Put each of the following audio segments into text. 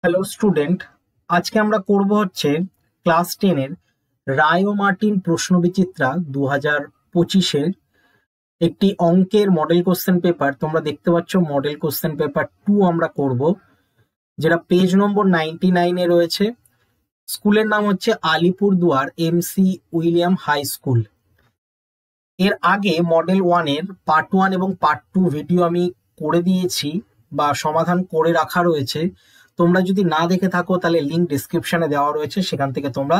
Hello student, আজকে আমরা করব হচ্ছে ক্লাস 10 এর রায় ও মার্টিন প্রশ্নবিচিত্রা 2025-এর একটি অঙ্কের মডেল কোশ্চেন পেপার। তোমরা দেখতে পাচ্ছ মডেল কোশ্চেন পেপার 2 আমরা করব, যেটা পেজ নম্বর 99-এ রয়েছে। স্কুলের নাম হচ্ছে Alipurduar MC William high school. এর আগে মডেল 1 এর পার্ট 1 এবং পার্ট 2 ভিডিও আমি করে দিয়েছি বা সমাধান করে রাখা রয়েছে। তোমরা যদি না দেখে থাকো তাহলে লিঙ্ক ডিসক্রিপশনে দেওয়া রয়েছে, সেখান থেকে তোমরা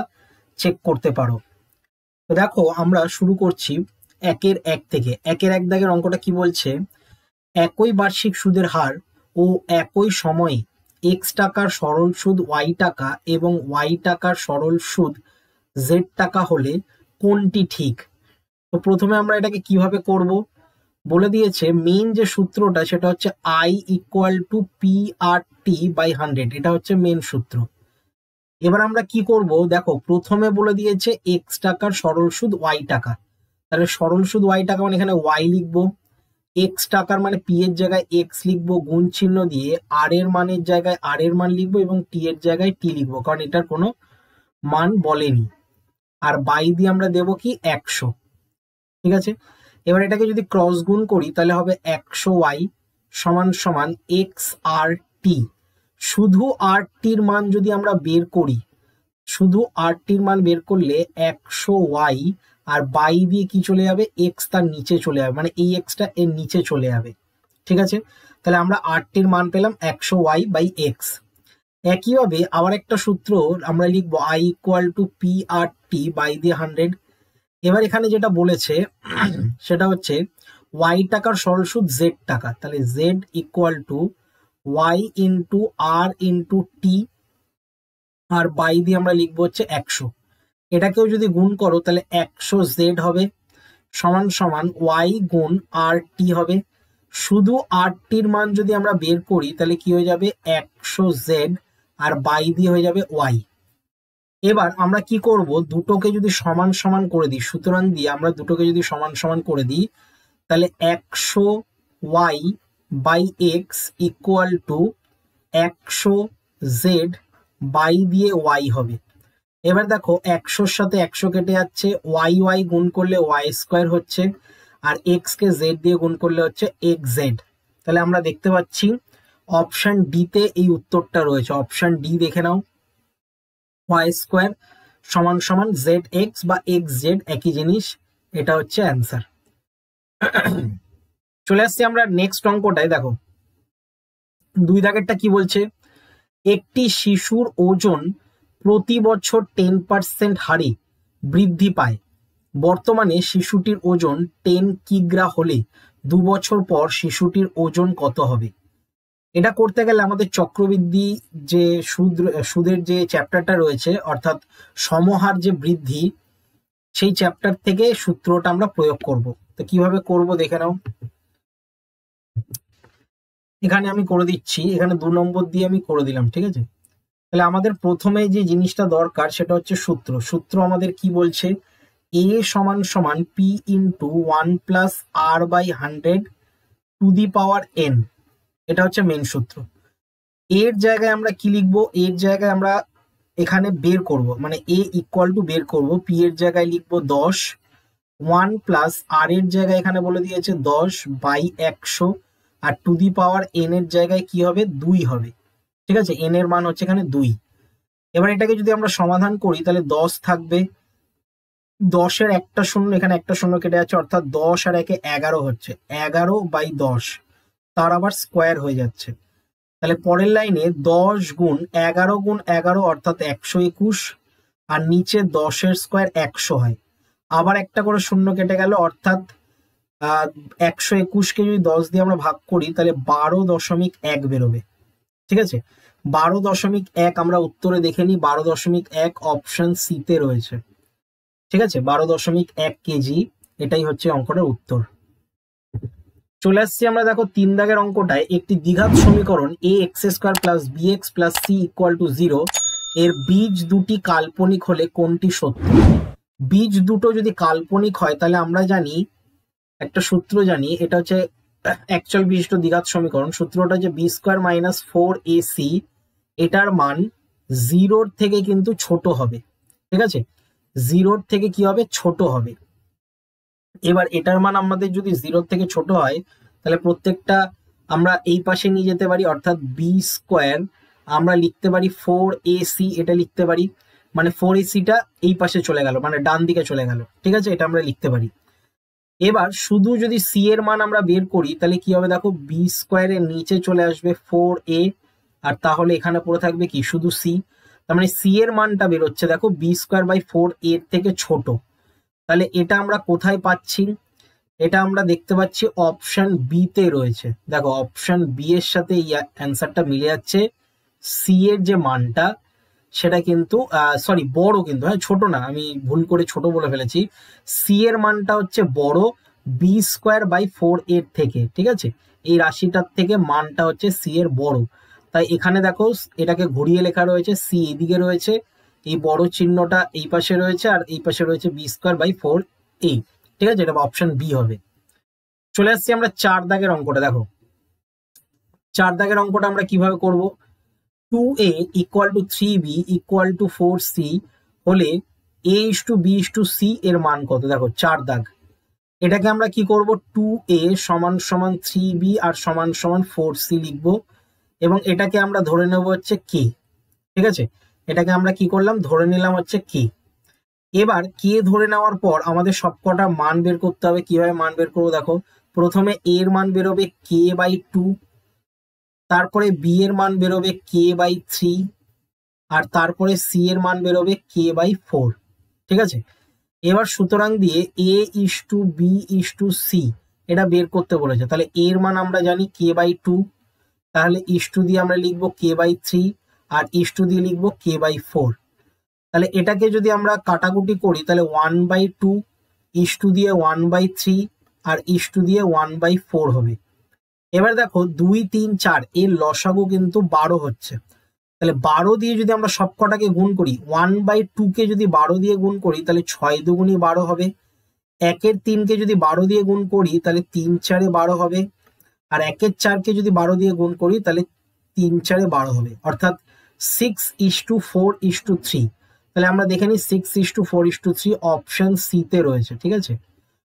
চেক করতে পারো। তো দেখো, আমরা শুরু করছি একের এক থেকে। একের এক দাগের অঙ্কটা কি বলছে? একই বার্ষিক সুদের হার ও একই সময়ে এক্স টাকার সরল সুদ ওয়াই টাকা এবং ওয়াই টাকার সরল সুদ জেড টাকা হলে কোনটি ঠিক? তো প্রথমে আমরা এটাকে কিভাবে করব বলে দিয়েছে। মেইন যে সূত্রটা সেটা হচ্ছে I equal to P R T by 100, এটা হচ্ছে মেইন সূত্র। এবার আমরা কি করব, দেখো প্রথমে বলে দিয়েছে এক্স টাকার সরল সুদ ওয়াই টাকা, তাহলে সরল সুদ ওয়াই টাকা মানে এখানে ওয়াই লিখবো, এক্স টাকার মানে পি এর জায়গায় এক্স লিখবো গুণ চিহ্ন দিয়ে, আর এর মানের জায়গায় আর এর মান লিখবো এবং টি এর জায়গায় টি লিখবো, কারণ এটার কোনো মান বলেনি। আর বাই দিয়ে আমরা দেবো কি 100। ঠিক আছে, এবার এটাকে যদি ক্রস গুণ করি তাহলে হবে 100y সমান সমান এক্স আর টি। শুধু আর টির মান যদি আমরা বের করি, শুধু আর টির মান বের করলে 100y আর বাই দিয়ে কি চলে যাবে, এক্স তার নিচে চলে যাবে, মানে এই এক্সটা এর নিচে চলে যাবে। ঠিক আছে, তাহলে আমরা আর টির মান পেলাম 100y বাই এক্স। একইভাবে আবার একটা সূত্র আমরা লিখবো I equal to P R T by দিয়ে 100। এবার এখানে যেটা বলেছে সেটা হচ্ছে ওয়াই টাকার সরল সুদ জেড টাকা, তাহলে Z equal to Y into R into T, আর বাই দিয়ে আমরা লিখবো হচ্ছে 100। এটাকেও যদি গুণ করো তাহলে 100 জেড হবে সমান সমান ওয়াই গুণ আর টি হবে। শুধু আর টির মান যদি আমরা বের করি তাহলে কি হয়ে যাবে, 100 জেড আর বাই দিয়ে হয়ে যাবে ওয়াই। এবার আমরা কি করব, দুটোকে যদি সমান সমান করে দিই, সুতরাং দিয়ে আমরা দুটোকে যদি সমান সমান করে দিই তাহলে 100 Y by X equal to 100 Z by দিয়ে ওয়াই হবে। এবার দেখো 100-র সাথে 100 কেটে যাচ্ছে, ওয়াই ওয়াই গুণ করলে ওয়াই স্কোয়ার হচ্ছে, আর এক্স কে জেড দিয়ে গুণ করলে হচ্ছে এক্স জেড। তাহলে আমরা দেখতে পাচ্ছি অপশন ডি তে এই উত্তরটা রয়েছে। অপশন ডি দেখে নাও, ওয়াই স্কোয়ার সমান সমান জেড এক্স বা এক্স জেড একই জিনিস, এটা হচ্ছে অ্যান্সার। চলে আসছি আমরা নেক্সট অঙ্কটায়। দেখো 2 দাগেরটা কি বলছে, একটি শিশুর ওজন প্রতি বছর 10% হারে বৃদ্ধি পায়। বর্তমানে শিশুটির ওজন 10 কিগ্রা হলে 2 বছর পর শিশুটির ওজন কত হবে? এটা করতে গেলে আমাদের চক্রবৃদ্ধি যে সুদের যে চ্যাপ্টারটা রয়েছে, অর্থাৎ সমহার যে বৃদ্ধি, সেই চ্যাপ্টার থেকে সূত্রটা আমরা প্রয়োগ করব। তো কিভাবে করব দেখে নাও। এখানে আমি করে দিচ্ছি, এখানে 2 নম্বর দিয়ে আমি করে দিলাম। ঠিক আছে, তাহলে আমাদের প্রথমে যে জিনিসটা দরকার সেটা হচ্ছে সূত্র। সূত্র আমাদের কি বলছে, এ সমান সমান P into 1 plus R by 100 to the power n, এটা হচ্ছে মেন সূত্র। এর জায়গায় আমরা কি লিখবো, এর জায়গায় আমরা এখানে বের করব, মানে এ ইকুয়াল টু বের করব, পি এর জায়গায় লিখবো 10, 1 প্লাস আর এর জায়গায় এখানে বলে দিয়েছে 10 বাই 100, আর টু দি পাওয়ার এন এর জায়গায় কি হবে, 2 হবে। ঠিক আছে, এন এর মান হচ্ছে এখানে 2। এবার এটাকে যদি আমরা সমাধান করি তাহলে 10 থাকবে, 10-এর একটা শূন্য, এখানে একটা শূন্য কেটে যাচ্ছে, অর্থাৎ 10 আর 1-এ 11 হচ্ছে, 11 বাই 10, তার আবার স্কোয়ার হয়ে যাচ্ছে। তাহলে পরের লাইনে 10 গুণ 11 গুণ 11 অর্থাৎ 121, আর নিচে 10-এর স্কোয়ার 100 হয়, আবার একটা করে শূন্য কেটে গেল, অর্থাৎ 121-কে যদি 10 দিয়ে আমরা ভাগ করি তাহলে 12.1 বেরোবে। ঠিক আছে, 12.1 আমরা উত্তরে দেখে নিই, 12.1 অপশন সি তে রয়েছে। ঠিক আছে, 12.1 কেজি, এটাই হচ্ছে অঙ্কটার উত্তর। চলে আসছি আমরা, দেখো 3 দাগের অঙ্কটায়, একটি দ্বিঘাত সমীকরণ a x square plus b x plus c equal to 0 এর বীজ দুটি কাল্পনিক হলে কোনটি সত্য? বীজ দুটো যদি কাল্পনিক হয় তাহলে আমরা জানি, একটা সূত্র জানি, এটা হচ্ছে অ্যাকচুয়াল বিশিষ্ট দ্বিঘাত সমীকরণ। সূত্রটা যে বি স্কোয়ার মাইনাস 4ac এটার মান 0 থেকে কিন্তু ছোট হবে, ঠিক আছে, 0 থেকে কি হবে, ছোট হবে। এবার এটার মান আমাদের যদি 0 থেকে ছোট হয় তাহলে প্রত্যেকটা আমরা এই পাশে নিয়ে যেতে পারি, অর্থাৎ বি স্কোয়ার আমরা লিখতে পারি 4ac, এটা লিখতে পারি, মানে 4ac-টা এই পাশে চলে গেল, মানে ডান দিকে চলে গেল, ঠিক আছে, এটা আমরা লিখতে পারি। এবার শুধু যদি সি এর মান আমরা বের করি তাহলে কি হবে, দেখো বি স্কোয়ারের নিচে চলে আসবে 4a, আর তাহলে এখানে পড়ে থাকবে কি, শুধু সি। তার মানে সি এর মানটা বেরোচ্ছে দেখো বি স্কোয়ার বাই 4a এর থেকে ছোট। তাহলে এটা আমরা কোথায় পাচ্ছি, এটা আমরা দেখতে পাচ্ছি অপশন বি তে রয়েছে। দেখো অপশন বি এর সাথে এই অ্যান্সারটা মিলে যাচ্ছে, সি এর যে মানটা সেটা কিন্তু সরি বড়, কিন্তু হ্যাঁ ছোট না, আমি ভুল করে ছোট বলে ফেলেছি, সি এর মানটা হচ্ছে বড় বি স্কোয়ার বাই 4 এর থেকে, ঠিক আছে, এই রাশিটার থেকে মানটা হচ্ছে সি এর বড়। তাই এখানে দেখো এটাকে ঘুরিয়ে লেখা রয়েছে, সি এইদিকে রয়েছে, এই বড় চিহ্নটা এই পাশে রয়েছে, আর এই পাশে রয়েছে বি স্কোয়ার বাই 4a, ঠিক আছে, এটা অপশন বি হবে। চলে আসছি আমরা 4 দাগের অঙ্কটা। দেখো 4 দাগের অঙ্কটা আমরা কিভাবে করব, 2a equal to 3b equal to 4c হলে a:b:c এর মান কত। দেখো 4 দাগ, এটাকে আমরা কি করব, 2a সমান সমান 3b আর সমান সমান 4c লিখব, এবং এটাকে আমরা ধরে নেব হচ্ছে কে, ঠিক আছে, এটাকে আমরা কি করলাম, ধরে নিলাম হচ্ছে কে। এবার কে ধরে নেওয়ার পর আমাদের সবকটা মান বের করতে হবে। কিভাবে মান বের করবো, দেখো প্রথমে a এর মান বেরোবে k/2, তারপরে বি এর মান বেরোবে k/3, আর তারপরে সি এর মান বেরোবে k/4, ঠিক আছে। এবার সুতরাং দিয়ে a:b:c এটা বের করতে বলেছে, তাহলে এর মান আমরা জানি k/2, তাহলে ইস্টু দিয়ে আমরা লিখবো k/3, আর ইস্টু দিয়ে লিখবো k/4। তাহলে এটাকে যদি আমরা কাটাকুটি করি তাহলে 1/2 ইস্টু দিয়ে 1/3 আর ইস্টু দিয়ে 1/4 হবে। এবার দেখো 2, 3, 4 এর লসাগু কিন্তু 12 হচ্ছে, তাহলে 12 দিয়ে যদি আমরা সবকটাকে গুণ করি, 1/2 কে যদি 12 দিয়ে গুণ করি তাহলে 6 দুগুণী 12 হবে, 1-এর 3 কে যদি 12 দিয়ে গুণ করি তাহলে 3 4-এ 12 হবে, আর 1-এর 4 কে যদি 12 দিয়ে গুণ করি তাহলে 3 4-এ 12 হবে, অর্থাৎ 6:4:3। তাহলে আমরা দেখে নিই 6:4:3 অপশন সি তে রয়েছে, ঠিক আছে,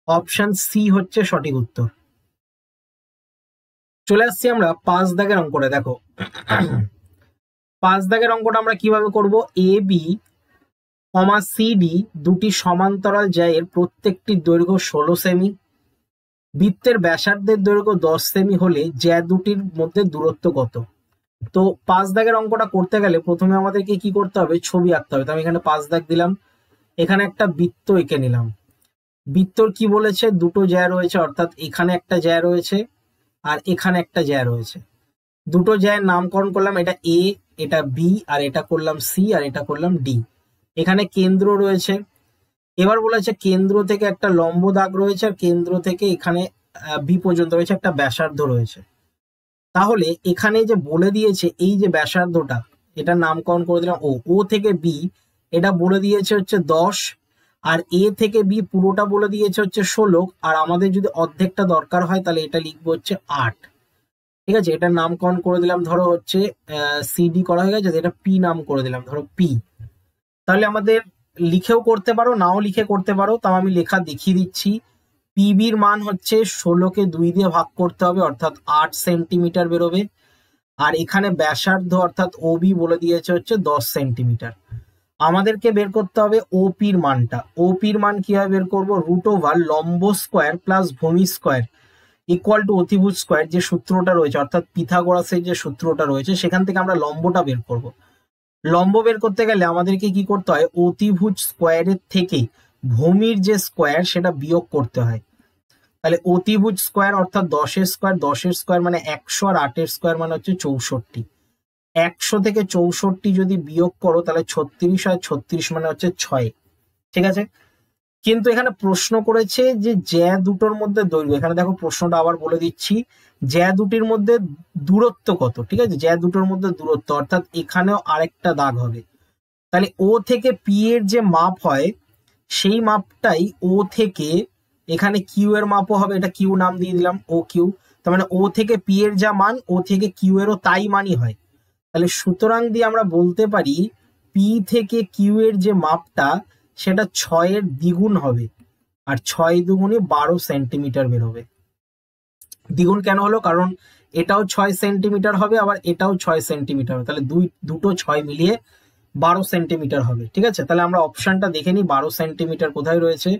অপশন সি হচ্ছে সঠিক উত্তর। চলে আসছি আমরা 5 দাগের অঙ্কটা। দেখো 5 দাগের অঙ্কটা আমরা কিভাবে করব, এ বি সি ডি দুটি সমান্তরাল জ্যায়ের প্রত্যেকটির দৈর্ঘ্য 16 সেমি, বৃত্তের ব্যাসার্ধের দৈর্ঘ্য 10 সেমি হলে জ্যা দুটির মধ্যে দূরত্ব কত। তো 5 দাগের অঙ্কটা করতে গেলে প্রথমে আমাদেরকে কি করতে হবে, ছবি আঁকতে হবে। তো আমি এখানে 5 দাগ দিলাম, এখানে একটা বৃত্ত এঁকে নিলাম। বৃত্তর কি বলেছে, দুটো জ্যা রয়েছে, অর্থাৎ এখানে একটা জ্যা রয়েছে আর এখানে একটা জ্যা রয়েছে। দুটো জ্যায়ের নামকরণ করলাম, এটা এ, এটা বি, আর এটা করলাম সি, আর এটা করলাম ডি। এখানে কেন্দ্র রয়েছে। এবার বলেছে কেন্দ্র থেকে একটা লম্ব দাগ রয়েছে, আর কেন্দ্র থেকে এখানে বি পর্যন্ত রয়েছে একটা ব্যাসার্ধ রয়েছে। তাহলে এখানে যে বলে দিয়েছে এই যে ব্যাসার্ধটা, এটার নামকরণ করে দিলাম ও। ও থেকে বি এটা বলে দিয়েছে হচ্ছে 10, আর এ থেকে বি পুরোটা বলে দিয়েছে হচ্ছে 16, আর আমাদের যদি অর্ধেকটা দরকার হয় তাহলে এটা লিখবো হচ্ছে 8, ঠিক আছে। এটার নামকরণ করে দিলাম, ধরো হচ্ছে সিডি করা হয়ে গেছে, এটা পি নাম করে দিলাম, ধরো পি। তাহলে আমাদের লিখেও করতে পারো, নাও লিখে করতে পারো, তাও আমি লেখা দেখিয়ে দিচ্ছি। পিবির মান হচ্ছে 16কে 2 দিয়ে ভাগ করতে হবে, অর্থাৎ 8 সেন্টিমিটার বেরোবে। আর এখানে ব্যাসার্ধ অর্থাৎ ওবি বলে দিয়েছে হচ্ছে 10 সেন্টিমিটার। আমাদেরকে বের করতে হবে ওপির মানটা। ওপির মান কিভাবে বের করবো, √ওভার লম্ব স্কোয়ার প্লাস ভূমি স্কোয়ার ইকুয়াল টু অতিভুজ স্কোয়ার, যে সূত্রটা রয়েছে অর্থাৎ পিথাগোরাসের যে সূত্রটা রয়েছে সেখান থেকে আমরা লম্বটা বের করব। লম্ব বের করতে গেলে আমাদেরকে কি করতে হয়, অতিভুজ স্কোয়ারের থেকে ভূমির যে স্কোয়ার সেটা বিয়োগ করতে হয়। তাহলে অতিভুজ স্কোয়ার অর্থাৎ 10-এর স্কোয়ার, 10-এর স্কোয়ার মানে 100, আর 8-এর স্কোয়ার মানে হচ্ছে 64। 100 থেকে 64 যদি বিয়োগ করো তাহলে 36 হয়, 36 মানে হচ্ছে 6, ঠিক আছে। কিন্তু এখানে প্রশ্ন করেছে যে জ্যা দুটোর মধ্যে দৈর্ঘ্য, এখানে দেখো প্রশ্নটা আবার বলে দিচ্ছি, জ্যা দুটির মধ্যে দূরত্ব কত, ঠিক আছে, জ্যা দুটোর মধ্যে দূরত্ব, অর্থাৎ এখানেও আরেকটা দাগ হবে। তাহলে ও থেকে পি এর যে মাপ হয় সেই মাপটাই ও থেকে এখানে কিউ এর মাপও হবে, এটা কিউ নাম দিয়ে দিলাম, ও কিউ। তার মানে ও থেকে পি এর যা মান ও থেকে কিউ এরও তাই মানই হয়। তাহলে সুতরাং দিয়ে আমরা বলতে পারি পি থেকে কিউ এর যে মাপটা সেটা 6 দ্বিগুণ হবে, আর 6 দুগুণে 12 সেন্টিমিটার বেরোবে। দ্বিগুণ কেন হলো? কারণ এটাও 6 সেন্টিমিটার হবে, আবার এটাও 6 সেন্টিমিটার হবে, তাহলে দুটো 6 মিলিয়ে 12 সেন্টিমিটার হবে। ঠিক আছে, তাহলে আমরা অপশনটা দেখে নিই 12 সেন্টিমিটার কোথায় রয়েছে।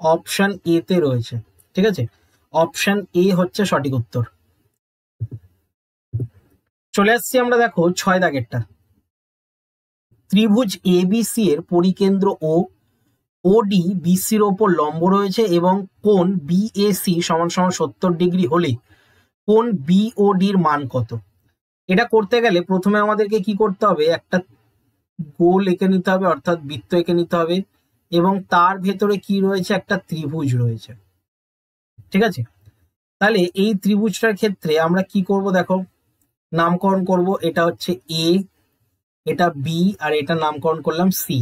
অপশন এ তে রয়েছে। ঠিক আছে, অপশন এ হচ্ছে সঠিক উত্তর। চলে আসছি আমরা, দেখো 6 দাগেরটা। ত্রিভুজ এবিসি এর পরিকেন্দ্র ও ওডি বিসির ওপর লম্ব রয়েছে এবং কোণ বিএসি সমান সমান 70 ডিগ্রি হলে কোণ বিওডির মান কত? এটা করতে গেলে প্রথমে আমাদেরকে কি করতে হবে, একটা গোল এঁকে নিতে হবে, অর্থাৎ বৃত্ত এঁকে নিতে হবে, এবং তার ভেতরে কি রয়েছে, একটা ত্রিভুজ রয়েছে। ঠিক আছে, তাহলে এই ত্রিভুজটার ক্ষেত্রে আমরা কি করব, দেখো নামকরণ করব। এটা হচ্ছে এ, এটা বি, আর এটা নামকরণ করলাম সি,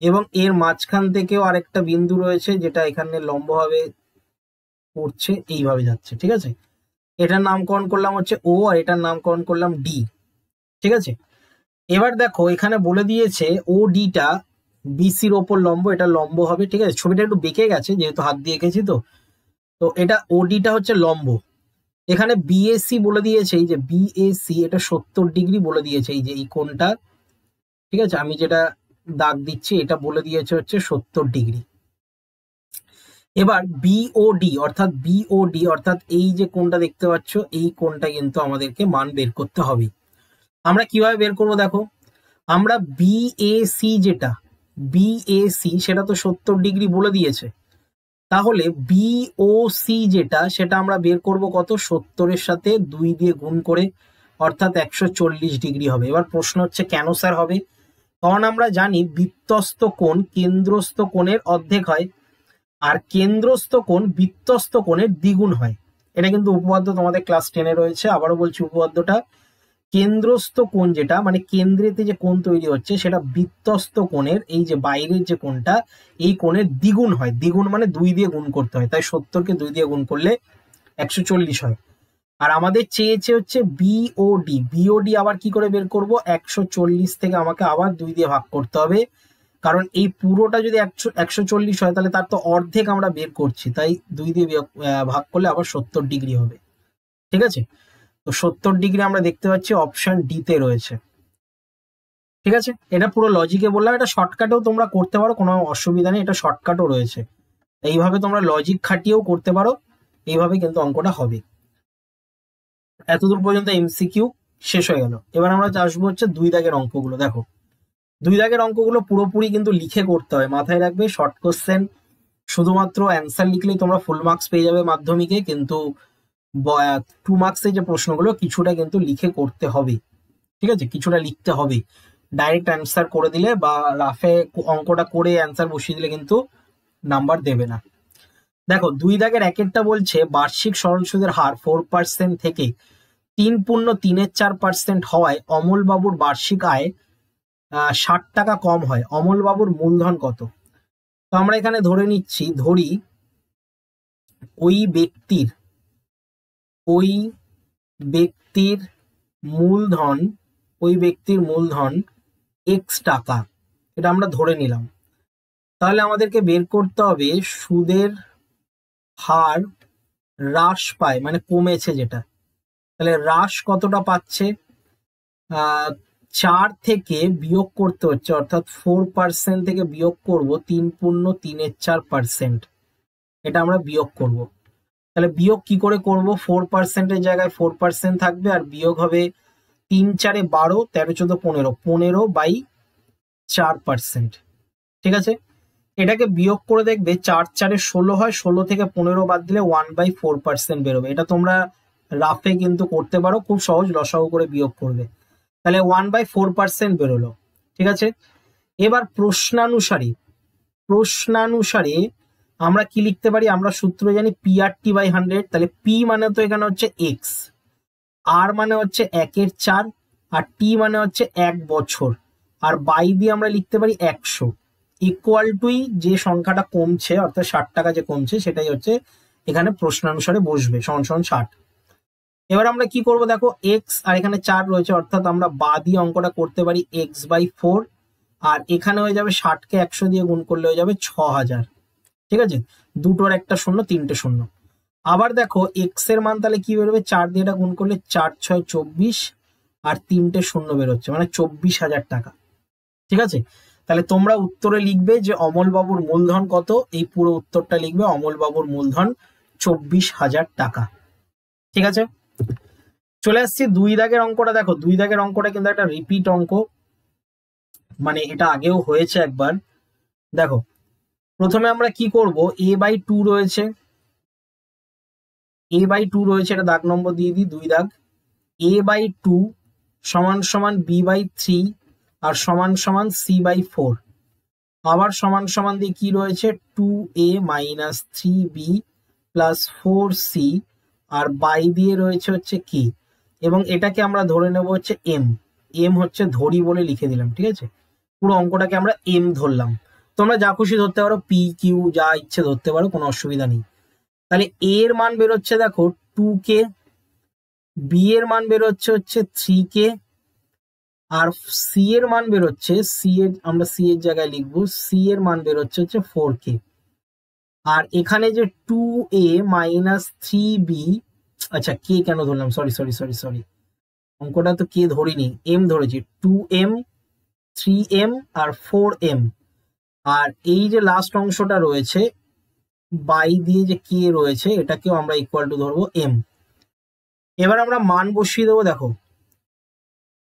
এবং এর মাঝখান থেকেও আরেকটা বিন্দু রয়েছে যেটা এখানে লম্বভাবে পড়ছে, এইভাবে যাচ্ছে। ঠিক আছে, এটার নামকরণ করলাম হচ্ছে ও, আর এটার নামকরণ করলাম ডি। ঠিক আছে, এবার দেখো এখানে বলে দিয়েছে ও ডিটা বিসির ওপর লম্ব, এটা লম্ব হবে। ঠিক আছে, ছবিটা একটু বেঁকে গেছে যেহেতু হাত দিয়ে এঁকেছি, তো এটা ওডিটা হচ্ছে লম্ব। এখানে বিএসি বলে দিয়েছে, এই যে বিএসি এটা 70 ডিগ্রি বলে দিয়েছে, এই যে এই কোণটা। ঠিক আছে, আমি যেটা দাগ দিচ্ছি এটা বলে দিয়েছে হচ্ছে 70 ডিগ্রি। এবার বিওডি অর্থাৎ এই যে কোণটা দেখতে পাচ্ছ, এই কোণটা কিন্তু আমাদেরকে মান বের করতে হবে। আমরা কিভাবে বের করবো, দেখো আমরা বিএসি সেটা তো 70 ডিগ্রি বলে দিয়েছে, তাহলে বিওসি সেটা আমরা বের করব কত, 70 এর সাথে 2 দিয়ে গুণ করে, অর্থাৎ 140 ডিগ্রি হবে। এবার প্রশ্ন হচ্ছে কেন স্যার হবে? কারণ আমরা জানি বৃত্তস্থ কোণ কেন্দ্রস্থ কোণের অর্ধেক হয়, আর কেন্দ্রস্থ কোণ বৃত্তস্থ কোণের দ্বিগুণ হয়। এটা কিন্তু উপপাদ্য তোমাদের ক্লাস 10-এ রয়েছে। আবারও বলছি, উপপাদ্যটা কেন্দ্রস্থ কোণ যেটা মানে কেন্দ্রেতে যে কোণ তৈরি হচ্ছে সেটা বৃত্তস্থ কোণের, এই যে বাইরের যে কোণটা, এই কোণের দ্বিগুণ হয়। দ্বিগুণ মানে 2 দিয়ে গুণ করতে হয়, তাই 70-কে 2 দিয়ে গুণ করলে 140 হয়। আর আমাদের চেয়েছে হচ্ছে বিওডি আবার কি করে বের করব, 140 থেকে আমাকে আবার 2 দিয়ে ভাগ করতে হবে, কারণ এই পুরোটা যদি 140 হয় তাহলে তার তো অর্ধেক আমরা বের করছি, তাই 2 দিয়ে ভাগ করলে আবার 70 ডিগ্রি হবে। ঠিক আছে, তো 70 ডিগ্রি আমরা দেখতে পাচ্ছি অপশন ডি তে রয়েছে। ঠিক আছে, এটা পুরো লজিকে বললাম, এটা শর্টকাটেও তোমরা করতে পারো, কোনো অসুবিধা নেই, এটা শর্টকাটও রয়েছে। এইভাবে তোমরা লজিক খাটিয়েও করতে পারো, এইভাবে কিন্তু অঙ্কটা হবে। এতদূর পর্যন্ত এমসিকিউ শেষ হয়ে গেল। এবার আমরা আসবো হচ্ছে 2 দাগের অঙ্কগুলো। দেখো 2 দাগের অঙ্কগুলো পুরোপুরি কিন্তু লিখে করতে হয়, মাথায় রাখবে শর্ট কোশ্চেন, শুধুমাত্র অ্যান্সার লিখলেই তোমরা ফুল মার্কস পেয়ে যাবে মাধ্যমিকে, কিন্তু 2 মার্কসের যে প্রশ্নগুলো কিছুটা কিন্তু লিখে করতে হবে। ঠিক আছে, কিছুটা লিখতে হবে, ডাইরেক্ট অ্যান্সার করে দিলে বা রাফে অঙ্কটা করে অ্যান্সার বসিয়ে দিলে কিন্তু নাম্বার দেবে না। দেখো 2 দাগের একেরটা বলছে বার্ষিক সরল সুদের হার 4% থেকে 3.34% হওয়ায় অমলবাবুর বার্ষিক আয় 60 টাকা কম হয়, অমলবাবুর মূলধন কত? তো আমরা এখানে ধরে নিচ্ছি, ধরি ওই ব্যক্তির মূলধন x টাকা, এটা আমরা ধরে নিলাম। তাহলে আমাদেরকে বের করতে হবে সুদের হার হ্রাস পায় মানে কমেছে যেটা, তাহলে হ্রাস কতটা পাচ্ছে, 4 থেকে বিয়োগ করতে হচ্ছে, অর্থাৎ 4% থেকে বিয়োগ করব 3.34%, এটা আমরা বিয়োগ করব। তাহলে বিয়োগ কি করে করব, 4%-এর জায়গায় 4% থাকবে, আর বিয়োগ হবে 3 4 12, 13 14 15, 15/4%। ঠিক আছে, এটাকে বিয়োগ করে দেখবে 4 4 16 হয়, 16 থেকে 15 বাদ দিলে 1/4% বেরোবে। এটা তোমরা রাফে কিন্তু করতে পারো, খুব সহজ, লসাগু করে বিয়োগ করবে, তাহলে 1/4% বেরোলো। ঠিক আছে, এবার প্রশ্নানুসারে আমরা কি লিখতে পারি, আমরা সূত্র জানি PRT/100, তাহলে পি মানে তো এখানে হচ্ছে এক্স, আর মানে হচ্ছে 1/4, আর টি মানে হচ্ছে 1 বছর, আর বাই দিয়ে আমরা লিখতে পারি 100, ইকুয়াল টুই যে সংখ্যাটা কমছে অর্থাৎ 60 টাকা যে কমছে সেটাই হচ্ছে এখানে প্রশ্নানুসারে বসবে, সমান 60। এবার আমরা কি করব দেখো, এক্স আর এখানে 4 রয়েছে, অর্থাৎ আমরা বা দিয়ে অঙ্কটা করতে পারি x/4, আর এখানে হয়ে যাবে 60কে 100 দিয়ে গুণ করলে হয়ে যাবে 6000। ঠিক আছে, দুটোর একটা শূন্য, তিনটে শূন্য। আবার দেখো এক্স এর মান তাহলে কি বেরোবে, 4 দিয়ে এটা গুণ করলে 4 6 24, আর তিনটে শূন্য বেরোচ্ছে, মানে 24,000 টাকা। ঠিক আছে, তাহলে তোমরা উত্তরে লিখবে যে অমল বাবুর মূলধন কত, এই পুরো উত্তরটা লিখবে অমল বাবুর মূলধন 24,000 টাকা। ঠিক আছে, চলে আসছি 2 দাগের অঙ্কটা। দেখো 2 দাগের অঙ্কটা কিন্তু একটা রিপিট অঙ্ক, মানে এটা আগেও হয়েছে একবার। দেখো প্রথমে আমরা কি করব, a/2 রয়েছে, a/2 রয়েছে, এটা দাগ নম্বর দিয়ে দিই, 2 দাগ। a/2 সমান সমান b/3 আর সমান সমান c/4, আবার সমান সমান দিয়ে কি রয়েছে 2a - 3b plus 4c, R by দিয়ে রয়েছে হচ্ছে কি, এবং এটাকে আমরা ধরে নেব হচ্ছে এম। এম হচ্ছে ধরি বলে লিখে দিলাম। ঠিক আছে, পুরো অঙ্কটাকে আমরা এম ধরলাম। তোমরা যা খুশি ধরতে পারো, পি কিউ যা ইচ্ছে ধরতে পারো, কোনো অসুবিধা নেই। তাহলে এ এর মান বেরোচ্ছে দেখো 2k, বি এর মান বেরোচ্ছে হচ্ছে 3k, আর সি এর মান বেরোচ্ছে, সি এর আমরা সি এর জায়গায় লিখবো, সি এর মান বেরোচ্ছে হচ্ছে 4k। আর এখানে যে 2a - 3b, আচ্ছা কে কেন ধরলাম, সরি সরি সরি সরি, অঙ্কটা তো কে ধরিনি, এম ধরেছি। 2m 3m আর 4m, আর এই যে লাস্ট অংশটা রয়েছে বাই দিয়ে যে কে রয়েছে, এটাকেও আমরা ইকুয়াল টু ধরবো এম। এবার আমরা মান বসিয়ে দেবো। দেখো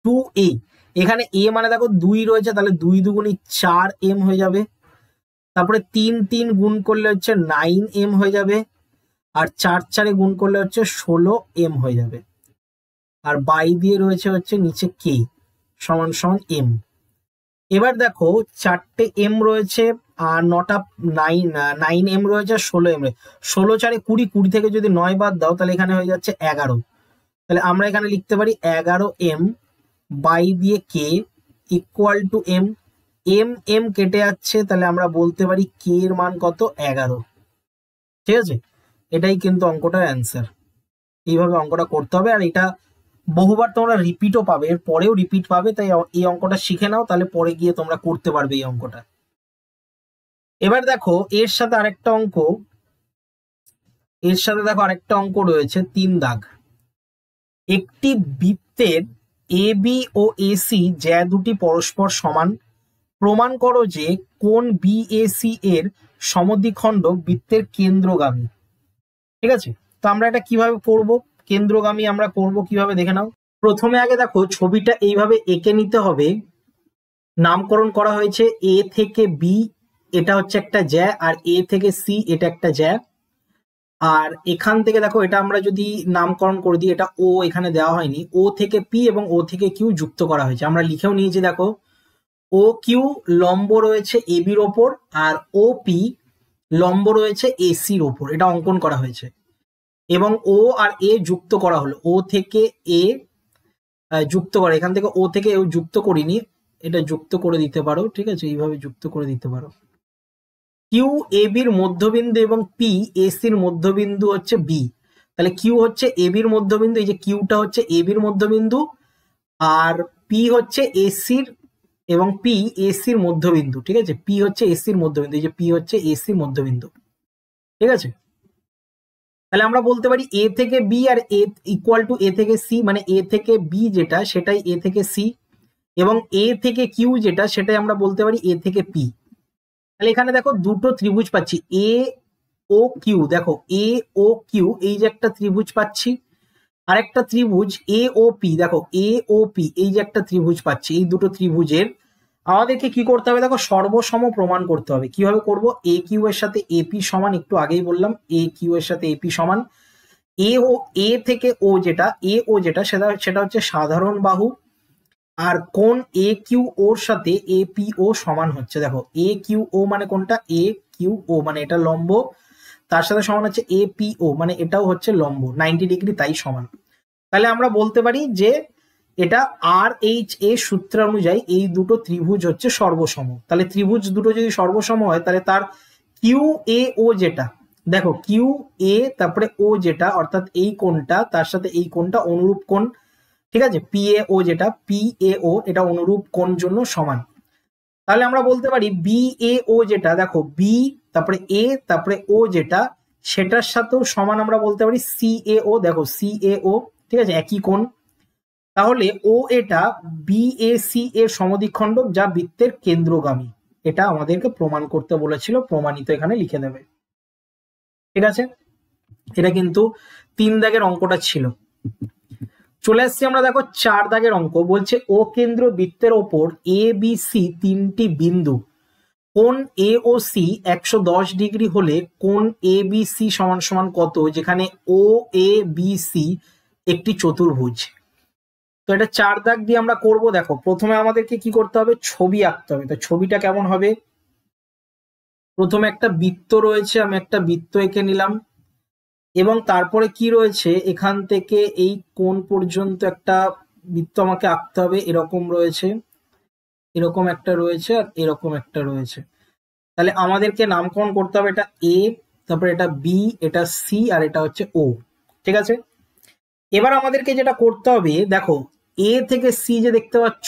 2a, এখানে এ মানে দেখো 2 রয়েছে, তাহলে 2 দুগুণি 4m হয়ে যাবে। তারপরে 3 3 গুণ করলে হচ্ছে 9m হয়ে যাবে, আর 4 4 গুণ করলে হচ্ছে 16m হয়ে যাবে। আর বাই দিয়ে রয়েছে হচ্ছে নিচে কে সমান সমান এম। এবার দেখো 4টে এম রয়েছে, আর 9টা 9m রয়েছে, 16m, 16 4 20, 20 থেকে যদি 9 বাদ দাও তাহলে এখানে হয়ে যাচ্ছে 11। তাহলে আমরা এখানে লিখতে পারি 11m বাই দিয়ে k equal to m. M m কেটে যাচ্ছে, তাহলে আমরা বলতে পারি কে এর মান কত, 11। ঠিক আছে, এটাই কিন্তু অঙ্কটার অ্যান্সার। এইভাবে অঙ্কটা করতে হবে, আর এটা বহুবার তোমরা রিপিটও পাবে, এর পরেও রিপিট পাবে, তাই এই অঙ্কটা শিখে নাও, তাহলে পরে গিয়ে তোমরা করতে পারবে এই অঙ্কটা। এবার দেখো এর সাথে আরেকটা অঙ্ক, এর সাথে দেখো আরেকটা অঙ্ক রয়েছে 3 দাগ। একটি বৃত্তের এ বি ও এসি যে দুটি পরস্পর সমান, প্রমাণ করো যে কোন বিএসি এর সমদ্বিখণ্ড বৃত্তের কেন্দ্রগামী। ঠিক আছে, তো আমরা এটা কিভাবে করব, কেন্দ্রগামী আমরা করব কিভাবে দেখে নাও। প্রথমে আগে দেখো ছবিটা এইভাবে এঁকে নিতে হবে। নামকরণ করা হয়েছে এ থেকে বি, এটা হচ্ছে একটা জ্যা, আর এ থেকে সি এটা একটা জ্যা। আর এখান থেকে দেখো এটা আমরা যদি নামকরণ করে দিই, এটা ও এখানে দেওয়া হয়নি, ও থেকে পি এবং ও থেকে কিউ যুক্ত করা হয়েছে, আমরা লিখেও নিয়েছি। দেখো ও কিউ লম্ব রয়েছে এ বির ওপর, আর ও পি লম্ব রয়েছে এসির ওপর, এটা অঙ্কন করা হয়েছে। এবং ও আর এ যুক্ত করা হলো, ও থেকে এ যুক্ত করা, এখান থেকে ও থেকে এ যুক্ত করিনি, এটা যুক্ত করে দিতে পারো। ঠিক আছে, এইভাবে যুক্ত করে দিতে পারো। কিউ এ বির মধ্যবিন্দু এবং পি এসির মধ্যবিন্দু হচ্ছে বি, তাহলে কিউ হচ্ছে এ বির মধ্যবিন্দু, এই যে কিউটা হচ্ছে এ বির মধ্যবিন্দু, আর পি হচ্ছে এসির এবং পি এসির মধ্যবিন্দু। ঠিক আছে, পি হচ্ছে এসির মধ্যবিন্দু, এই যে পি হচ্ছে এসির মধ্যবিন্দু। ঠিক আছে, তাহলে আমরা বলতে পারি এ থেকে বি আর এ ইকুয়াল টু এ থেকে সি, মানে এ থেকে বি যেটা সেটাই এ থেকে সি, এবং এ থেকে কিউ যেটা সেটাই আমরা বলতে পারি এ থেকে পি। তাহলে এখানে দেখো দুটো ত্রিভুজ পাচ্ছি এ ও কিউ, দেখো এ ও কিউ, এই যে একটা ত্রিভুজ পাচ্ছি, আর একটা ত্রিভুজ এ ও পি, দেখো এ ও পি, এই যে একটা ত্রিভুজ পাচ্ছি। এই দুটো ত্রিভুজের আমাদেরকে কি করতে হবে, দেখো সর্বসম প্রমাণ করতে হবে। কিভাবে করব, এ কিউ এর সাথে এপি সমান, একটু আগেই বললাম এ কিউ এর সাথে এপি সমান, এ ও এ থেকে ও যেটা, এ ও যেটা সেটা হচ্ছে সাধারণ বাহু, আর কোন এ কিউ ওর সাথে এপি ও সমান হচ্ছে। দেখো এ কিউ ও মানে কোনটা, এ কিউ ও মানে এটা লম্ব, তার সাথে সমান হচ্ছে এপি ও মানে এটাও হচ্ছে লম্ব 90 ডিগ্রি, তাই সমান। তাহলে আমরা বলতে পারি যে এটা আর এইচ এ সূত্র অনুযায়ী এই দুটো ত্রিভুজ হচ্ছে সর্বসম। তাহলে ত্রিভুজ দুটো যদি সর্বসম হয়, তাহলে তার কিউ এ ও যেটা, দেখো কিউ এ তারপরে ও যেটা অর্থাৎ এই কোণটা তার সাথে এই কোণটা অনুরূপ কোণ, ঠিক আছে, পি এ ও যেটা পি এ ও এটা অনুরূপ কোণ জন্য সমান। তাহলে আমরা বলতে পারি বি এ ও যেটা দেখো বি তারপরে এ তারপরে ও যেটা সেটার সাথেও সমান আমরা বলতে পারি সি এ ও, দেখো সি এ ও, ঠিক আছে, একই কোণ। তাহলে ও এটা বি এ সি এর সমদ্বিখণ্ডক যা বৃত্তের কেন্দ্রগামী, এটা আমাদেরকে প্রমাণ করতে বলেছিল, প্রমাণিত এখানে লিখে দেবে। ঠিক আছে, এটা কিন্তু 3 দাগের অঙ্কটা ছিল। চলে আসছি আমরা দেখো 4 দাগের অঙ্ক, বলছে ও কেন্দ্র বৃত্তের ওপর এ বি সি 3টি বিন্দু, কোণ এ ও সি 110 ডিগ্রি হলে কোণ এ বি সি সমান সমান কত, যেখানে ও এ বি সি একটি চতুর্ভুজ। তো এটা 4 দাগ দিয়ে আমরা করব। দেখো প্রথমে আমাদেরকে কি করতে হবে, ছবি আঁকতে হবে। তো ছবিটা কেমন হবে, প্রথমে একটা বৃত্ত রয়েছে, আমি একটা বৃত্ত এঁকে নিলাম, এবং তারপরে কি রয়েছে এখান থেকে এই কোণ পর্যন্ত একটা বৃত্ত আমাকে আঁকতে হবে, এরকম রয়েছে, এরকম একটা রয়েছে, আর এরকম একটা রয়েছে। তাহলে আমাদেরকে নামকরণ করতে হবে, এটা এ, তারপরে এটা বি, এটা সি, আর এটা হচ্ছে ও। ঠিক আছে, এবার আমাদেরকে যেটা করতে হবে, দেখো এ থেকে সি যে দেখতে পাচ্ছ,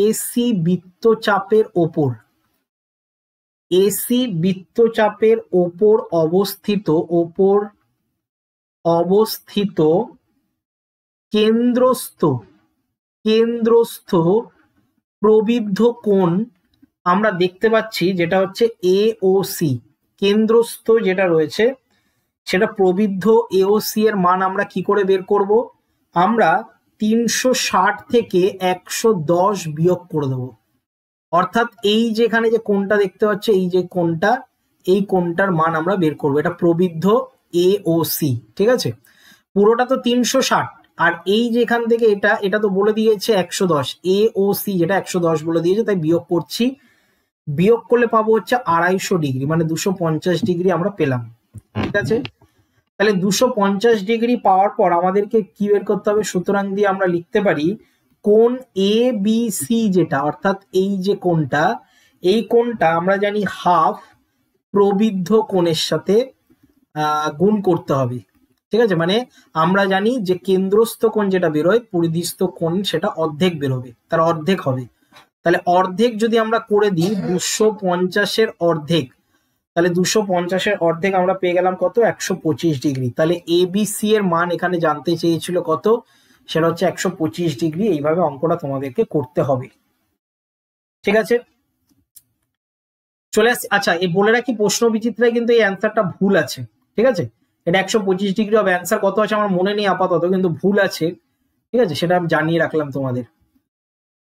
এসি বৃত্তচাপের ওপর, এসি বৃত্তচাপের ওপর অবস্থিত, ওপর অবস্থিত কেন্দ্রস্থ, কেন্দ্রস্থ প্রবৃদ্ধ কোণ আমরা দেখতে পাচ্ছি, যেটা হচ্ছে এ ও সি। কেন্দ্রস্থ যেটা রয়েছে সেটা প্রবৃদ্ধ এ ও সি এর মান আমরা কি করে বের করব, আমরা 360 থেকে 110 বিয়োগ করে দেবো। অর্থাৎ এই যেখানে যে কোণটা দেখতে পাচ্ছ, এই যে কোণটা, এই কোণটার মান আমরা বের করবো, এটা প্রবৃদ্ধ এ ও সি। ঠিক আছে, পুরোটা তো 360, আর এই যে এখান থেকে এটা, এটা তো বলে দিয়েছে 110, এ ও সি যেটা 110 বলে দিয়েছে, তাই বিয়োগ করছি। বিয়োগ করলে পাবো হচ্ছে 250 ডিগ্রি, মানে 250 ডিগ্রি আমরা পেলাম। ঠিক আছে, তাহলে 250 ডিগ্রি পাওয়ার পর আমাদেরকে কি বের করতে হবে, সুতরাং দিয়ে আমরা লিখতে পারি কোণ এ বি সি যেটা, অর্থাৎ এই যে কোণটা, এই কোণটা আমরা জানি হাফ প্রবৃদ্ধ কোণের সাথে গুণ করতে হবে। ঠিক আছে, মানে আমরা জানি যে কেন্দ্রস্থ কোণ যেটা বেরোয়, পরিধিস্থ কোণ সেটা অর্ধেক বেরোবে, তার অর্ধেক হবে। তাহলে অর্ধেক যদি আমরা করে দিই 250-এর অর্ধেক, তাহলে 250-এর অর্ধেক আমরা পেয়ে গেলাম কত, 125 ডিগ্রি। তাহলে এ বি সি এর মান এখানে জানতে চেয়েছিল কত, সেটা হচ্ছে 125 ডিগ্রি। এইভাবে অঙ্কটা তোমাদেরকে করতে হবে। ঠিক আছে, চলে আসছে। আচ্ছা, এই বলে রাখি প্রশ্ন বিচিত্রায় কিন্তু এই অ্যান্সারটা ভুল আছে। ঠিক আছে, এটা 125 ডিগ্রি হবে, অ্যান্সার কত আছে আমার মনে নেই আপাতত, কিন্তু ভুল আছে। ঠিক আছে, সেটা আমি জানিয়ে রাখলাম তোমাদের।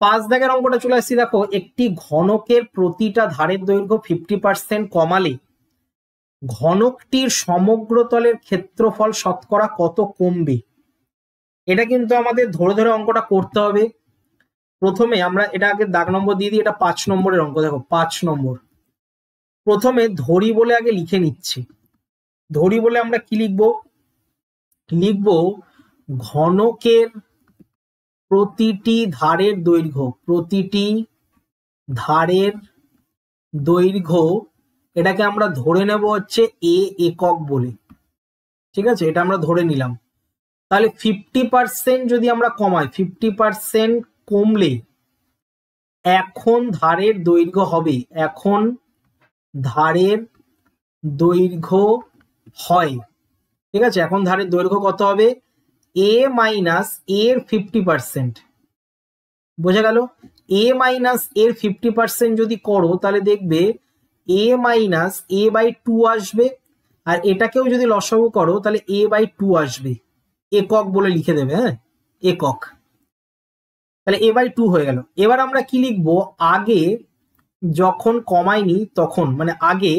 5 দাগের অঙ্কটা চলে আসছি। দেখো একটি ঘনকের প্রতিটা ধারের দৈর্ঘ্য 50% কমালে ঘনকটির সমগ্র তলের ক্ষেত্রফল শতকরা কত কমবে। এটা কিন্তু আমাদের ধরে ধরে অঙ্কটা করতে হবে। প্রথমে আমরা এটা আগে দাগ নম্বর দিয়ে দিই, এটা 5 নম্বরের অঙ্ক। দেখো 5 নম্বর, প্রথমে ধরি বলে আগে লিখে নিচ্ছি। ধরি বলে আমরা কি লিখবো, লিখব ঘনকের প্রতিটি ধারের দৈর্ঘ্য, প্রতিটি ধারের দৈর্ঘ্য, এটাকে আমরা ধরে নেব হচ্ছে এ একক বলে। ঠিক আছে, এটা আমরা ধরে নিলাম। তাহলে 50% যদি আমরা কমাই, 50% কমলে এখন ধারের দৈর্ঘ্য হবে, এখন ধারের দৈর্ঘ্য হয়। ঠিক আছে, এখন ধারের দৈর্ঘ্য কত হবে, এ মাইনাস এর 50%। বোঝা গেল, এ মাইনাস এর 50% যদি করো তাহলে দেখবে এ মাইনাস এ বাই 2 আসবে, আর এটাকেও যদি লসাগু করো তাহলে এ বাই 2 আসবে। একক বলে লিখে দেবে, হ্যাঁ একক। তাহলে এ বাই 2 হয়ে গেল। এবার আমরা কি লিখবো, আগে যখন কমাইনি তখন, মানে আগে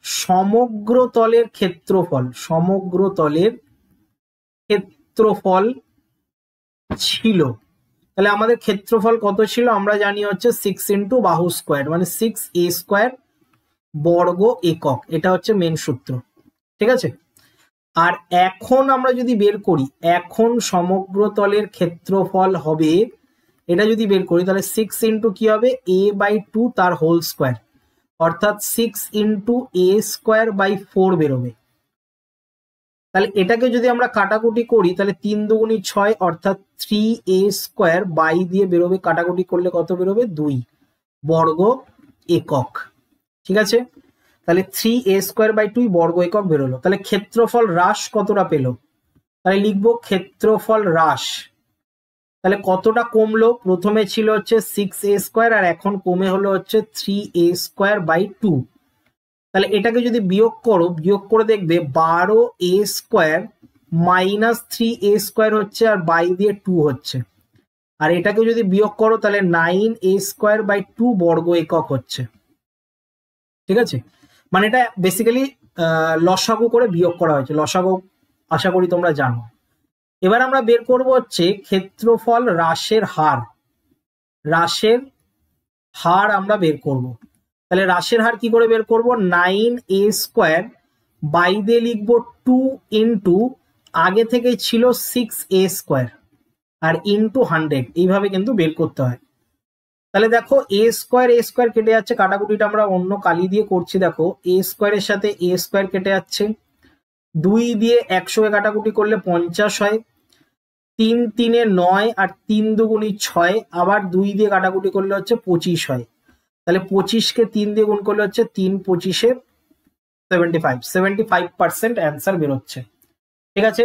সমগ্র তলের ক্ষেত্রফল, সমগ্র তলের ক্ষেত্রফল ছিল। তাহলে আমাদের ক্ষেত্রফল কত ছিল, আমরা জানি হচ্ছে 6 ইন্টু বাহু স্কোয়ার, মানে 6a স্কোয়ার বর্গ একক। এটা হচ্ছে মেন সূত্র। ঠিক আছে, আর এখন আমরা যদি বের করি, এখন সমগ্র তলের ক্ষেত্রফল হবে, এটা যদি বের করি তাহলে 6 ইন্টু কি হবে, a বাই 2 তার হোল স্কোয়ার, অর্থাৎ 6 ইন্টু a স্কোয়ার বাই 4 বেরোবে। তাহলে এটাকে যদি আমরা কাটাকুটি করি তাহলে 3 দুগুণী 6 অর্থাৎ 3a² বাই দিয়ে বেরোবে, কাটাকুটি করলে কত বেরোবে 2 বর্গ একক। ঠিক আছে, তাহলে 3a² বাই 2 বর্গ একক বেরোলো। তাহলে ক্ষেত্রফল হ্রাস কতটা পেল, তাহলে লিখবো ক্ষেত্রফল হ্রাস। তাহলে কতটা কমলো, প্রথমে ছিল হচ্ছে 6a² আর এখন কমে হলো হচ্ছে 3a² বাই 2। তাহলে এটাকে যদি বিয়োগ করো, বিয়োগ করে দেখবে 12a² মাইনাস 3a² হচ্ছে আর বাই দিয়ে 2 হচ্ছে। আর এটাকে যদি বিয়োগ করো তাহলে 9a² বাই 2 বর্গ একক হচ্ছে। ঠিক আছে, মানে এটা বেসিক্যালি লসাগু করে বিয়োগ করা হয়েছে। লসাগু আশা করি তোমরা জানো। এবার আমরা বের করব হচ্ছে ক্ষেত্রফল হ্রাসের হার। হ্রাসের হার আমরা বের করব। তাহলে হ্রাসের হার কি করে বের করব, 9a² বাই দিয়ে লিখবো 2 ইন্টু আগে থেকে ছিল 6a² আর ইন্টু 100, এইভাবে কিন্তু বের করতে হয়। তাহলে দেখো a² কেটে যাচ্ছে, কাটাকুটিটা আমরা অন্য কালি দিয়ে করছি। দেখো a² এর সাথে a² কেটে যাচ্ছে, 2 দিয়ে 100 কাটাকুটি করলে 50 হয়, 3 3 9 আর 3 দুগুণী 6, আবার 2 দিয়ে কাটাকুটি করলে হচ্ছে 25 হয়। তাহলে 25কে 3 দিয়ে গুণ করলে হচ্ছে 3 25 75% অ্যান্সার বেরোচ্ছে। ঠিক আছে,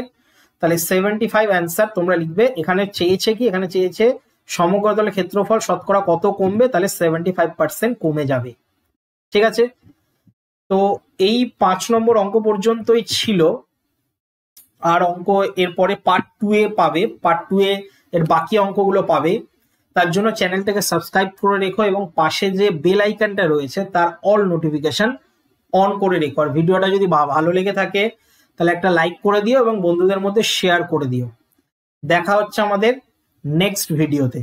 তাহলে 75 অ্যান্সার তোমরা লিখবে। এখানে চেয়েছে কি, এখানে চেয়েছে সমগ্র তলের ক্ষেত্রফল শতকরা কত কমবে, তাহলে 75% কমে যাবে। ঠিক আছে, তো এই 5 নম্বর অঙ্ক পর্যন্তই ছিল। আর অঙ্ক এরপরে পার্ট 2 এ পাবে, পার্ট 2 এ এর বাকি অঙ্কগুলো পাবে। তার জন্য চ্যানেলটাকে সাবস্ক্রাইব করে রেখো এবং পাশে যে বেল আইকনটা রয়েছে তার অল নোটিফিকেশন অন করে রেখো। আর ভিডিওটা যদি ভালো লেগে থাকে তাহলে একটা লাইক করে দিও এবং বন্ধুদের মধ্যে শেয়ার করে দিও। দেখা হচ্ছে আমাদের নেক্সট ভিডিওতে।